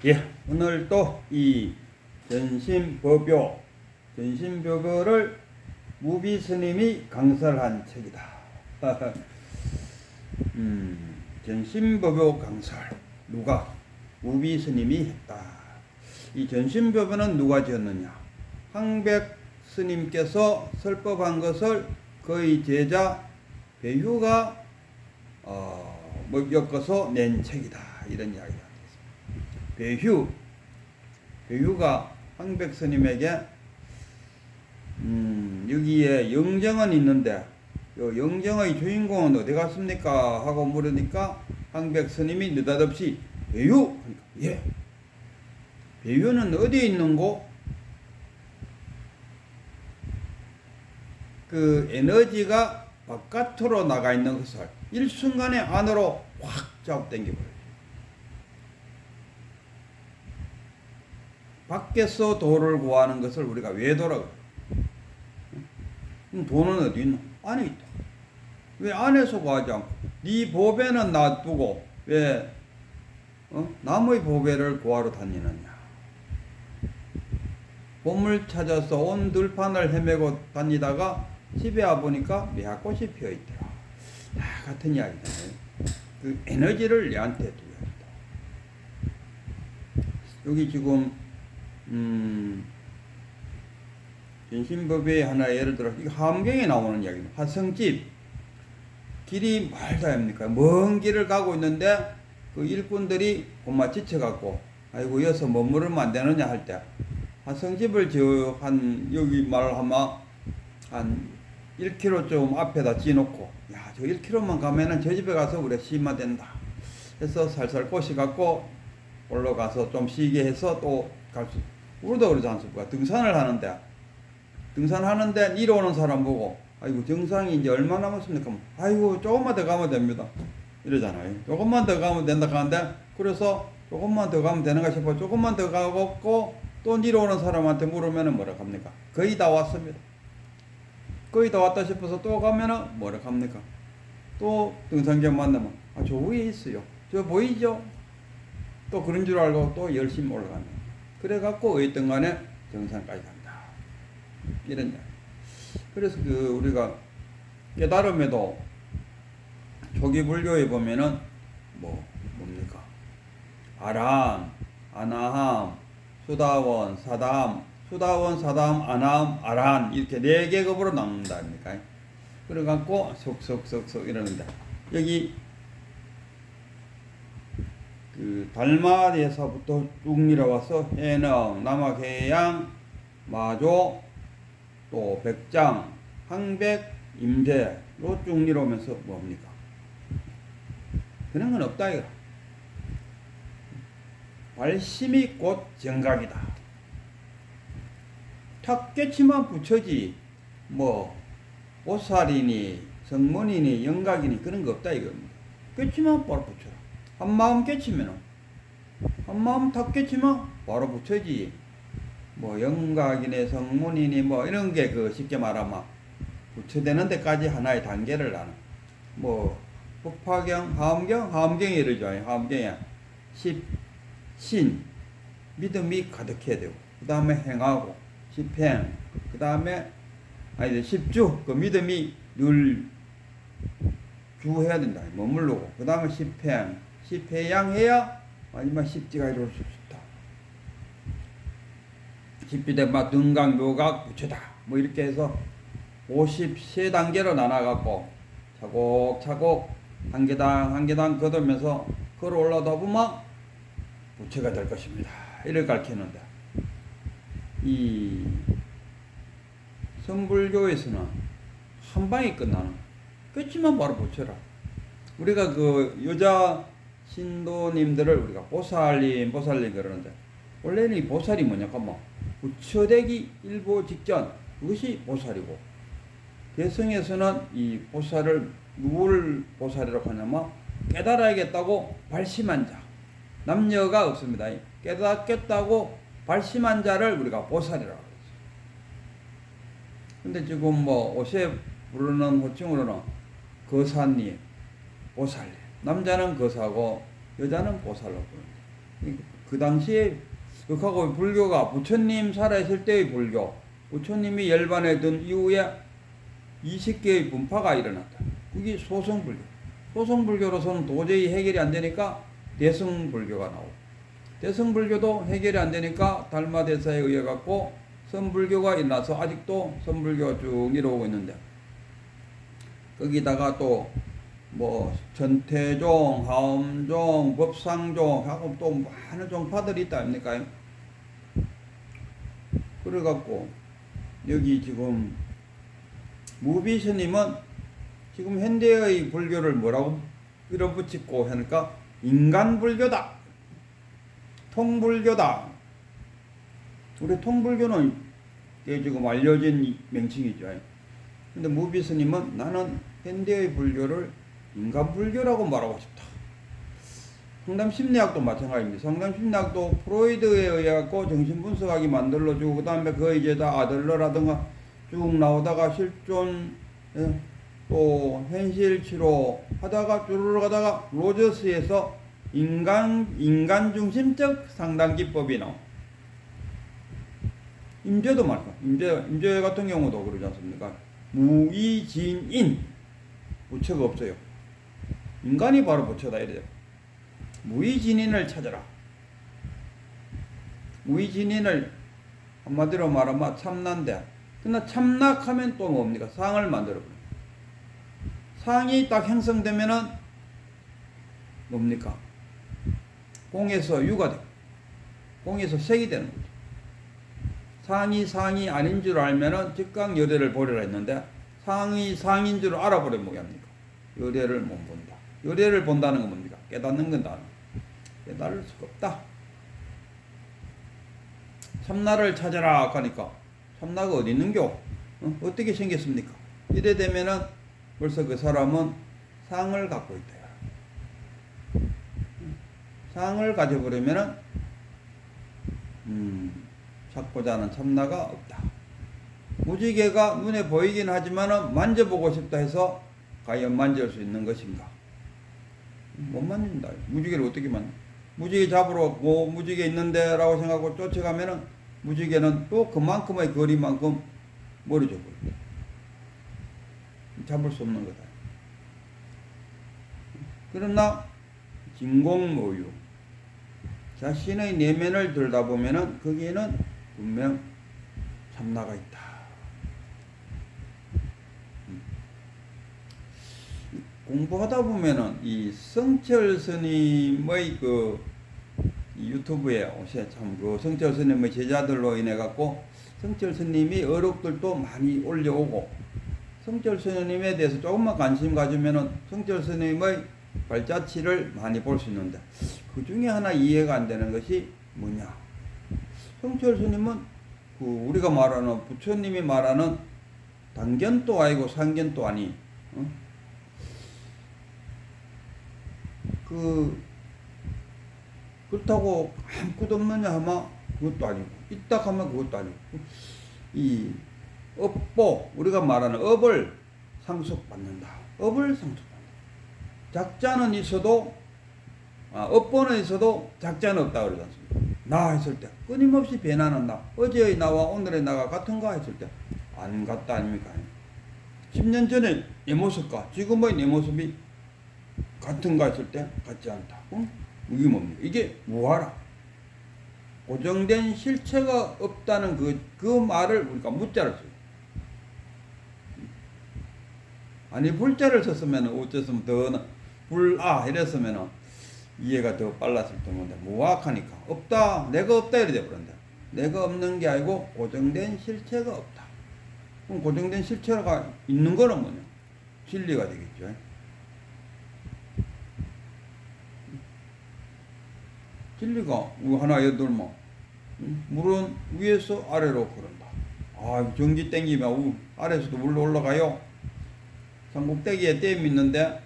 예, 오늘 또 이 전신법요를 무비 스님이 강설한 책이다. 전신법요 강설 누가? 무비 스님이 했다. 이 전신법요는 누가 지었느냐? 황백 스님께서 설법한 것을 그의 제자 배휴가 엮어서 낸 책이다. 이런 이야기가 있습니다. 배휴가 황백 스님에게 여기에 영정은 있는데 영정의 주인공은 어디 갔습니까? 하고 물으니까 황백 스님이 느닷없이 배휴! 그러니까 예. 배휴는 어디에 있는고? 그 에너지가 바깥으로 나가 있는 것을 일순간에 안으로 확 잡아당겨버려요. 밖에서 도를 구하는 것을 우리가 외도라고 그래요. 도는 어디 있노? 안에 있다. 왜 안에서 구하지 않고 네 보배는 놔두고 왜 남의 보배를 구하러 다니느냐? 보물 찾아서 온 들판을 헤매고 다니다가 집에 와보니까 매화꽃이 피어있더라. 같은 이야기잖아요. 그 에너지를 얘한테 두어야 한다. 여기 지금 전신법의 하나 예를 들어 이거 함경에 나오는 이야기입니다. 화성집 길이 멀다 아닙니까? 먼 길을 가고 있는데 그 일꾼들이 고마 지쳐갖고 아이고 여기서 머무르면 안 되느냐 할 때 화성집을 여기 말하면 한 1km 앞에다 지놓고 야, 저 1km만 가면은 저 집에 가서 우리 쉬면 된다. 해서 살살 꼬시갖고 올라가서 좀 쉬게 해서 또 갈 수. 우리도 그러지 않습니까? 등산하는데 내려오는 사람 보고 아이고 정상이 이제 얼마 남았습니까? 아이고 조금만 더 가면 됩니다. 이러잖아요. 조금만 더 가면 된다 하는데 그래서 조금만 더 가면 되는가 싶어 조금만 더 가고 또 내려오는 사람한테 물으면은 뭐라 합니까? 거의 다 왔습니다. 거의 다 왔다 싶어서 또 가면은 뭐라 합니까? 또 등산객 만나면 저 위에 있어요. 저 보이죠? 또 그런 줄 알고 또 열심히 올라갑니다. 그래갖고 어떤 간에 정상까지 간다. 이런 이야기. 그래서 우리가 깨달음에도 초기 불교에 보면은 뭡니까? 아람, 아나함, 수다원, 사담, 아나함, 아란 이렇게 4계급으로 나눈다 아닙니까? 그래갖고 속속속속 이러는데 여기 달마에서부터 쭉 내려와서 해능, 남악해양, 마조, 또 백장, 황백, 임대 요 쭉 내려오면서 뭡니까? 그런 건 없다 이거. 발심이 곧 정각이다. 탁 깨치만 붙여지 보살이니 성문이니 영각이니 그런 거 없다 이겁니다. 깨치만 바로 붙여라. 한 마음 깨치면은 한 마음 탁 깨치면 바로 붙여지. 영각이니 성문이니 이런 게 쉽게 말하면 붙여되는 데까지 하나의 단계를 나는 법화경, 하엄경이 이러죠. 하엄경에 신 믿음이 가득해야 되고 그 다음에 행하고 십행 그 다음에 십주 그 믿음이 늘 주해야 된다. 머물르고 그 다음에 십회양해야 마지막 십지가 이룰 수 있다. 십비대마 등강 묘각 부처다. 이렇게 해서 53단계로 나눠갖고 차곡차곡 한 계단 걷으면서 걸어 올라다 보면 부처가 될 것입니다. 이를 가르치는데 이 성불교에서는 한 방에 끝나는 끝이면 바로 부처라. 우리가 여자 신도님들을 우리가 보살님 그러는데 원래는 이 보살이 뭐냐 하면 부처되기 일보 직전 그것이 보살이고 대성에서는 이 보살을 누구를 보살이라고 하냐면 깨달아야겠다고 발심한 자 남녀가 없습니다. 깨닫겠다고 발심한 자를 우리가 보살이라고 하죠. 근데 지금 옷에 부르는 호칭으로는 거사님, 보살님. 남자는 거사고 여자는 보살로 부릅니다. 그 당시에 그하고 불교가 부처님 살아있을 때의 불교, 부처님이 열반에 든 이후에 20개의 분파가 일어났다. 그게 소승불교. 소승불교로서는 도저히 해결이 안 되니까 대승불교가 나오고, 대승불교도 해결이 안 되니까 달마대사에 의해 갖고 선불교가 일어나서 아직도 선불교가 쭉 이루어오고 있는데, 거기다가 또 뭐 전태종, 하엄종, 법상종 하고 또 많은 종파들이 있다 아닙니까? 그래갖고 여기 지금 무비스님은 지금 현대의 불교를 뭐라고 밀어붙이고 하니까 인간불교다, 통불교다. 우리 통불교는 지금 알려진 명칭이죠. 근데 무비스님은 나는 현대의 불교를 인간불교라고 말하고 싶다. 상담심리학도 마찬가지입니다. 상담심리학도 프로이드에 의해갖고 정신분석학이 만들어주고, 그 다음에 그 이제 다 아들러라든가 쭉 나오다가 실존, 또 현실치료 하다가 쭈르르 가다가 로저스에서 인간 중심적 상담기법이 나오. 임재도 마찬가지. 임재 같은 경우도 그러지 않습니까? 무의진인. 부처가 없어요. 인간이 바로 부처다 이래요. 무의진인을 찾아라. 무의진인을 한마디로 말하면 참나인데, 그러나 참나하면 또 뭡니까? 상을 만들어버려요. 상이 딱 형성되면은 뭡니까? 공에서 유가 되고, 공에서 색이 되는 거죠. 상이 아닌 줄 알면은 즉각 열애를 버리라 했는데, 상인 줄 알아버리면 뭐게 합니까? 열애를 못 본다. 열애를 본다는 건 뭡니까? 깨닫는 건다. 깨달을 수가 없다. 참나를 찾아라 하니까 참나가 어디 있는겨? 어떻게 생겼습니까? 이래 되면은 벌써 그 사람은 상을 갖고 있다. 상을 가져버리면은 찾고자 하는 참나가 없다. 무지개가 눈에 보이긴 하지만은 만져보고 싶다 해서 과연 만질 수 있는 것인가? 못 만진다. 무지개를 어떻게 만져? 무지개 잡으러 무지개 있는데 라고 생각하고 쫓아가면은 무지개는 또 그만큼의 거리만큼 멀어져 버린다. 잡을 수 없는 거다. 그러나 진공모유, 자신의 내면을 들여다보면은 거기에는 분명 참나가 있다. 공부하다 보면은 이 성철 스님의 그 유튜브에 오셔 참 그 성철 스님의 제자들로 인해 갖고 성철 스님이 어록들도 많이 올려오고, 성철 스님에 대해서 조금만 관심 가지면은 성철 스님의 발자취를 많이 볼 수 있는데, 그 중에 하나 이해가 안 되는 것이 뭐냐? 성철 스님은 그 우리가 말하는 부처님이 말하는 단견도 아니고 상견도 아니, 그렇다고 아무것도 없느냐 하면 그것도 아니고, 있다 하면 그것도 아니고, 이 업보, 우리가 말하는 업을 상속받는다. 업을 상속받는다. 작자는 있어도, 업보는 있어도 작자는 없다 그러지 않습니까? 나 했을 때 끊임없이 변하는 나, 어제의 나와 오늘의 나가 같은가 했을 때 안 같다 아닙니까? 10년 전에 내 모습과 지금의 내 모습이 같은가 했을 때 같지 않다. 이게 뭡니까? 이게 무하라. 고정된 실체가 없다는 그 말을 우리가 무자를 써요. 아니 불자를 썼으면 어쨌으면 더 이랬으면 이해가 더 빨랐을 텐데, 무학하니까 없다, 내가 없다 이래 돼버린다. 내가 없는 게 아니고 고정된 실체가 없다. 그럼 고정된 실체가 있는 거는 뭐냐? 진리가 되겠죠. 진리가 하나 예를 들면 물은 위에서 아래로 흐른다. 전기 땡기면 아래에서도 물로 올라가요. 산꼭대기에 댐이 있는데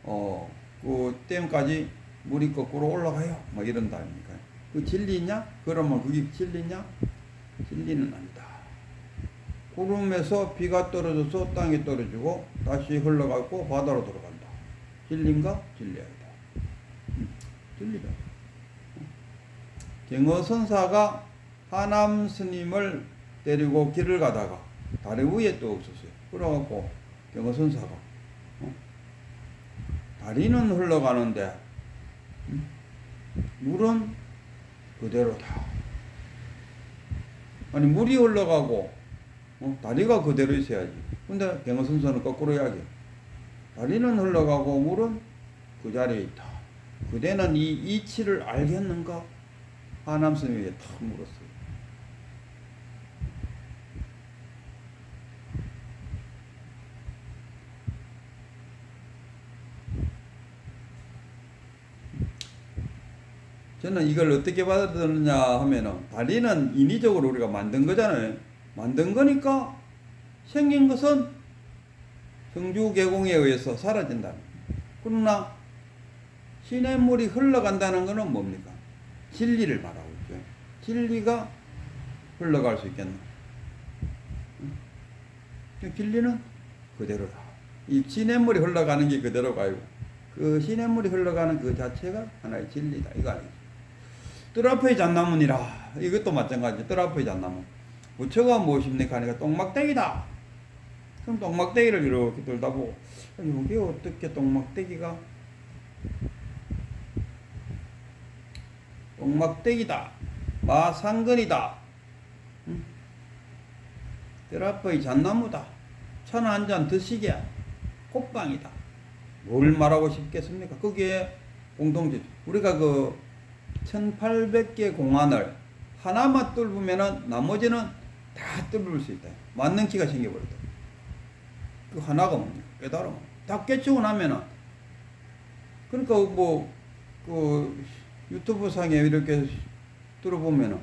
그 댐까지 물이 거꾸로 올라가요. 뭐 이런다 아닙니까? 그 진리냐? 그러면 그게 진리냐? 진리는 아니다. 구름에서 비가 떨어져서 땅에 떨어지고 다시 흘러가고 바다로 들어간다. 진리인가? 진리 아니다. 진리다. 경허선사가 하남 스님을 데리고 길을 가다가 다리 위에 또 없었어요. 그래갖고 경허선사가 다리는 흘러가는데 물은 그대로다. 아니 물이 흘러가고 다리가 그대로 있어야지. 근데 경허선사는 거꾸로 이야기해. 다리는 흘러가고 물은 그 자리에 있다. 그대는 이 이치를 알겠는가? 하남 스님에게 탁 물었어요. 저는 이걸 어떻게 받아들였느냐 하면은 다리는 인위적으로 우리가 만든 거잖아요. 만든 거니까 생긴 것은 성주개공에 의해서 사라진다. 그러나 시냇물이 흘러간다는 것은 뭡니까? 진리를 말하고 있죠. 진리가 흘러갈 수 있겠나? 진리는 그대로다. 이 시냇물이 흘러가는 게 그대로가 아니고 그 시냇물이 흘러가는 그 자체가 하나의 진리다. 이거 아니죠. 뜰 앞의 잣나무니라. 이것도 마찬가지. 뜰 앞의 잣나무. 부처가 무엇입니까? 하니까 똥막대기다. 그럼 똥막대기를 이렇게 들다 보고 이게 어떻게 똥막대기가 똥막대기다. 마상근이다. 뜰 앞의 잣나무다. 차나 한 잔 드시게 꽃방이다. 뭘 말하고 싶겠습니까? 거기에 공통점. 우리가 그 1800개 공안을 하나만 뚫으면은 나머지는 다 뚫을 수 있다. 맞는 키가 생겨버렸다. 그 하나가 뭡니까? 깨달음. 다 깨치고 나면은 그러니까 그 유튜브 상에 이렇게 들어보면은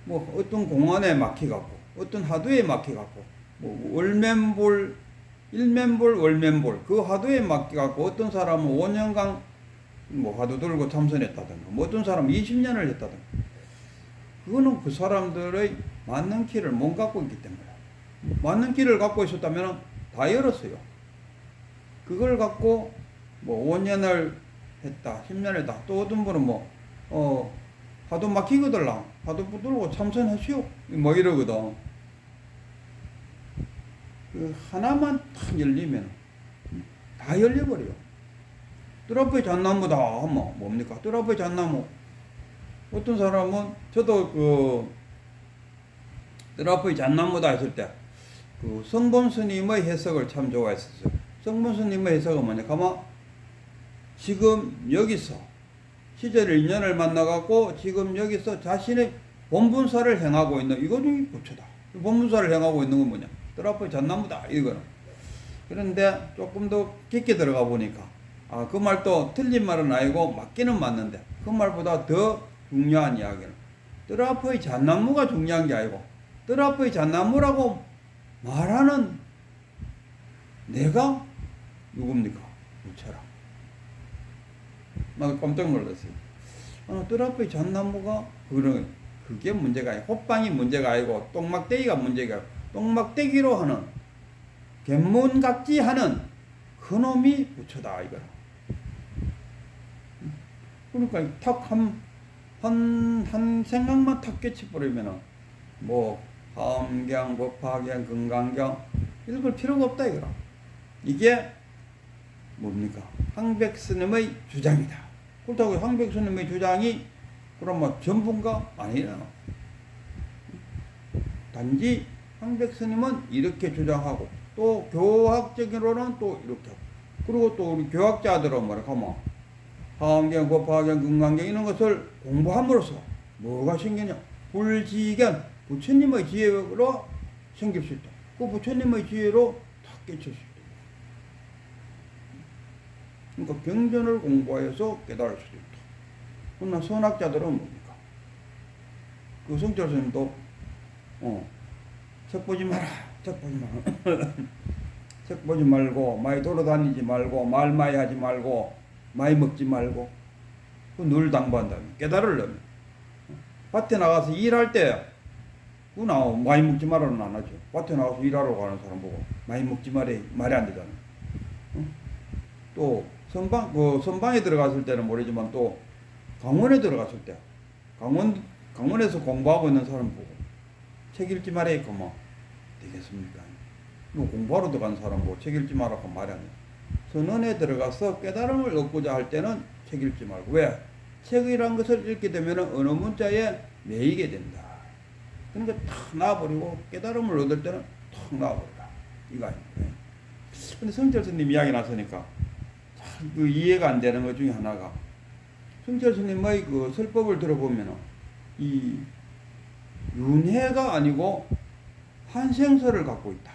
뭐 어떤 공안에 막혀갖고 어떤 화두에 막혀갖고 뭐 월면볼 일면볼 월면볼 그 화두에 막혀갖고 어떤 사람은 5년간 뭐 화두 들고 참선했다든가 뭐 어떤 사람은 20년을 했다든가 그거는 그 사람들의 맞는 길을 못 갖고 있기 때문에 맞는 길을 갖고 있었다면 다 열었어요. 그걸 갖고 뭐 5년을 했다 10년을 했다 또 어떤 분은 화두 막히거들랑 화두 붙들고 참선하시오 뭐 이러거든. 그 하나만 탁 열리면 다 열려버려요. 뜰 앞의 잣나무다 하면 뭡니까? 뜰 앞의 잣나무. 어떤 사람은 저도 뜰 앞의 잣나무다 했을 때 그 성본 스님의 해석을 참 좋아했었어요. 성본 스님의 해석은 뭐냐? 가만 지금 여기서 시절 인연을 만나갖고 지금 여기서 자신의 본분사를 행하고 있는 이거는 부처다. 본분사를 행하고 있는 건 뭐냐? 뜰 앞의 잣나무다 이거는. 그런데 조금 더 깊게 들어가 보니까 그 말도 틀린 말은 아니고 맞기는 맞는데 그 말보다 더 중요한 이야기는 뜰 앞의 잣나무가 중요한 게 아니고 뜰 앞의 잣나무라고 말하는 내가 누굽니까? 부처라. 막 깜짝 놀랐어요. 뜰 앞의 잣나무가 그게 문제가 아니고 호빵이 문제가 아니고 똥막대기가 문제가 아니고 똥막대기로 하는 견문각지 하는 그놈이 부처다 이거라. 그러니까 탁 한 생각만 탁 깨쳐버리면은 뭐 화엄경, 법화경, 금강경 읽을 필요가 없다 이거라. 이게 뭡니까? 황백스님의 주장이다. 그렇다고 황백스님의 주장이 그럼 뭐 전부인가? 아니라 단지 황백스님은 이렇게 주장하고 또 교학적으로는 또 이렇게 하고 그리고 또 우리 교학자들은 뭐라 하면 화엄경, 법화경, 금강경 이런 것을 공부함으로써 뭐가 생기냐? 불지견, 부처님의 지혜로 생길 수 있다. 그 부처님의 지혜로 다 깨칠 수 있다. 그러니까 경전을 공부해서 깨달을 수도 있다. 그러나 선학자들은 뭡니까? 그 성철 스님도 책 보지 마라. 책 보지 마라. 책 보지 말고 많이 돌아다니지 말고 말 많이 하지 말고 많이 먹지 말고 늘 당부한다면 깨달으려면 밭에 나가서 일할 때 많이 먹지 말아는 안 하죠. 밭에 나가서 일하러 가는 사람 보고 많이 먹지 말이 말이 안 되잖아요. 또 선방에 들어갔을 때는 모르지만 또 강원에 들어갔을 때 강원 강원에서 공부하고 있는 사람 보고 책 읽지 말아야 뭐 되겠습니까? 뭐 공부하러 들어간 사람 보고 책 읽지 말라고 말이 아니에요. 선언에 들어가서 깨달음을 얻고자 할 때는 책 읽지 말고. 왜? 책이란 것을 읽게 되면 어느 문자에 매이게 된다. 그러니까 탁 놔버리고 깨달음을 얻을 때는 탁 놔버리라. 이거 아닙니까? 근데 성철 스님 이야기 나서니까 참 그 이해가 안 되는 것 중에 하나가, 성철 스님의 그 설법을 들어보면 이 윤회가 아니고 한생설을 갖고 있다.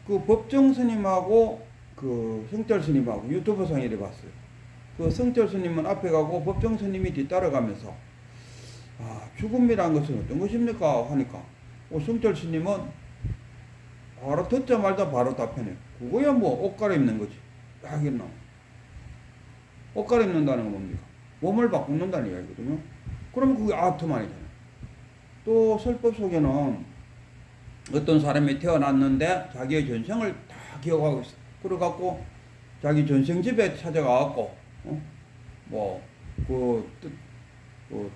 그 법정 스님하고 그 성철 스님하고 유튜브상 이래 봤어요. 그 성철 스님은 앞에 가고 법정 스님이 뒤따라가면서 죽음이란 것은 어떤 것입니까? 하니까 성철 스님은 바로 듣자마자 바로 답변해요. 그거야 뭐 옷 갈아입는 거지. 하겠나. 옷 갈아입는다는 건 뭡니까? 몸을 바꾼다는 이야기거든요. 그러면 그게 아트만이잖아요. 또 설법 속에는 어떤 사람이 태어났는데 자기의 전생을 다 기억하고 있어. 그래갖고 자기 전생집에 찾아가갖고 그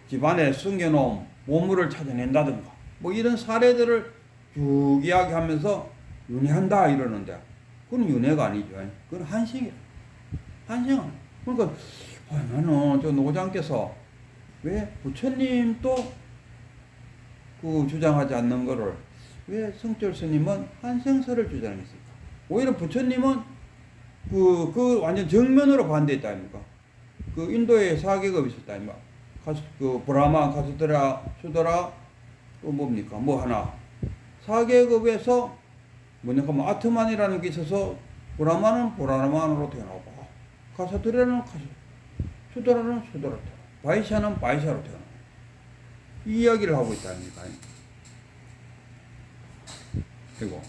집안에 숨겨놓은 보물을 찾아낸다든가 뭐 이런 사례들을 쭉 이야기하면서 윤회한다 이러는데 그건 윤회가 아니죠. 그건 한생이에요. 한생은. 그러니까 나는 저 노장께서 왜 부처님도 그 주장하지 않는 거를 왜 성철 스님은 한생설을 주장했을까? 오히려 부처님은 그 완전 정면으로 반대했다 아닙니까? 그 인도에 4계급이 있었다 아닙니까? 그 브라마, 가수드라, 수드라, 또 뭡니까? 뭐 하나. 4계급에서 뭐냐면 아트만이라는 게 있어서 브라마는 브라마으로 태어나고 가수드라는 가수, 수드라는 수드라로 태어나고 바이샤는 바이샤로 태어나고 이 이야기를 하고 있다 아닙니까? 그리고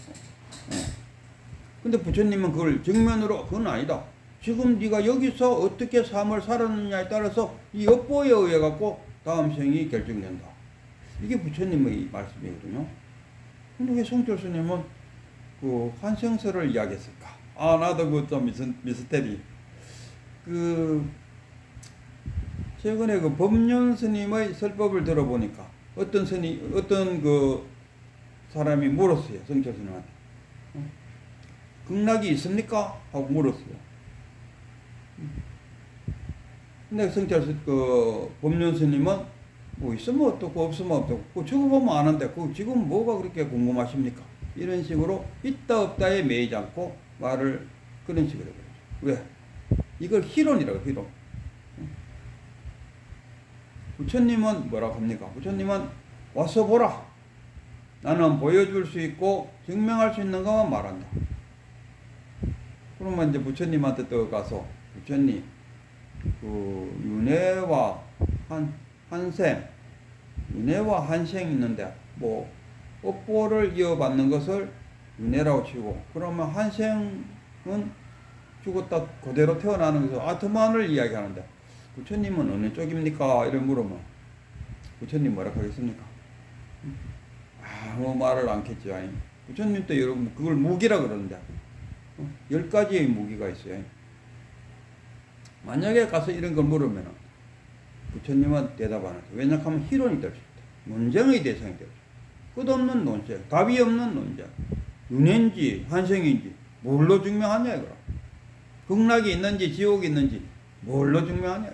근데 부처님은 그걸 정면으로 그건 아니다. 지금 네가 여기서 어떻게 삶을 살았느냐에 따라서 이 업보에 의해 갖고 다음 생이 결정된다. 이게 부처님의 말씀이거든요. 근데 왜 성철 스님은 그 한생설을 이야기했을까? 나도 그 좀 미스테리. 최근에 그 법륜 스님의 설법을 들어보니까 어떤 그 사람이 물었어요. 성철 스님한테. 극락이 있습니까? 하고 물었어요. 근데 성철 법륜 스님은 뭐 있으면 어떻고 없으면 어떻고 적어보면 아는데 지금 뭐가 그렇게 궁금하십니까? 이런 식으로 있다 없다에 매이지 않고 말을 그런 식으로 해요. 왜? 이걸 희론이라고 희론. 부처님은 뭐라고 합니까? 부처님은 와서 보라. 나는 보여줄 수 있고 증명할 수 있는 것만 말한다. 그러면 이제 부처님한테 또 가서 부처님 그 윤회와 한생, 윤회와 한생이 있는데 뭐 업보를 이어받는 것을 윤회라고 치고 그러면 한생은 죽었다 그대로 태어나는 것을 아트만을 이야기하는데 부처님은 어느 쪽입니까? 이런 물으면 부처님 뭐라 하겠습니까? 아무 말을 않겠죠. 부처님도 여러분 그걸 무기라 그러는데 10가지의 무기가 있어요. 만약에 가서 이런 걸 물으면 부처님은 대답 안 하죠. 왜냐하면 희론이 될 수 있다. 논쟁의 대상이 될 수 있다. 끝없는 논쟁, 답이 없는 논쟁. 윤회인지 한생인지 뭘로 증명하냐 이거라. 극락이 있는지 지옥이 있는지 뭘로 증명하냐.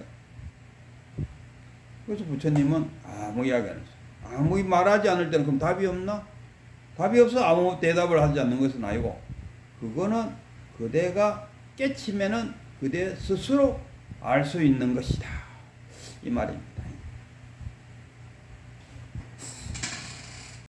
그래서 부처님은 아무 이야기 안 했어요. 아무 말하지 않을 때는 그럼 답이 없나? 답이 없어 아무 대답을 하지 않는 것은 아니고 그거는 그대가 깨치면은 그대 스스로 알 수 있는 것이다. 이 말입니다.